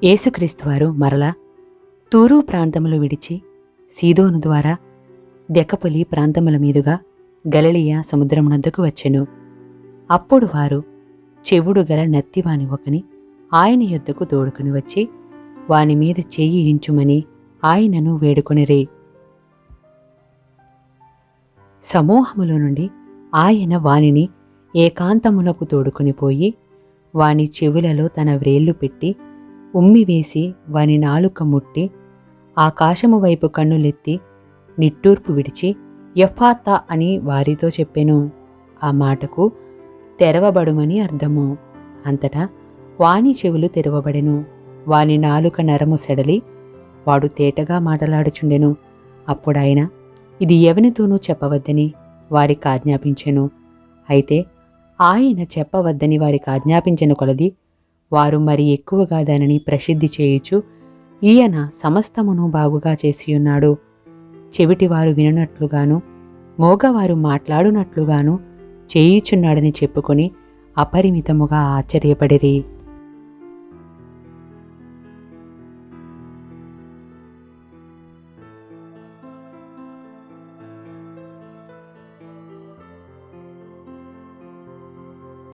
యేసుక్రీస్తువారు మరలా తూరు ప్రాంతములు విడిచి సీదోను ద్వారా దెకపొలి ప్రాంతముల మీదుగా గలిలయ సముద్రమునొద్దకు వచ్చెను. అప్పుడు వారు చెవుడు గల నత్తివాని ఒకని ఆయన యొద్దకు తోడుకుని వచ్చి వానిమీద చెయ్యి ఇంచుమని ఆయనను వేడుకొనిరి. సమూహములో నుండి ఆయన వానిని ఏకాంతమునకు తోడుకునిపోయి వాని చెవులలో తన వ్రేళ్లు పెట్టి ఉమ్మివేసి వాని నాలుక ముట్టి ఆకాశము వైపు కన్నులెత్తి నిట్టూర్పు విడిచి ఎఫ్ఫాతా అని వారితో చెప్పెను. ఆ మాటకు తెరవబడుమని అర్థము. అంతటా వాని చెవులు తెరవబడెను. వాని నాలుక నరము సెడలి వాడు తేటగా మాటలాడుచుండెను. అప్పుడాయన ఇది ఎవనితోనూ చెప్పవద్దని వారికి ఆజ్ఞాపించెను. అయితే ఆయన చెప్పవద్దని వారికి ఆజ్ఞాపించిన కొలది వారు మరి ఎక్కువగా దానిని ప్రసిద్ధి చేయుచు ఈయన సమస్తమును బాగుగా చేసియున్నాడు, చెవిటివారు వినునట్లుగాను మోగవారు మాట్లాడునట్లుగాను చేయుచున్నాడని చెప్పుకొని అపరిమితముగా ఆశ్చర్యపడిరి.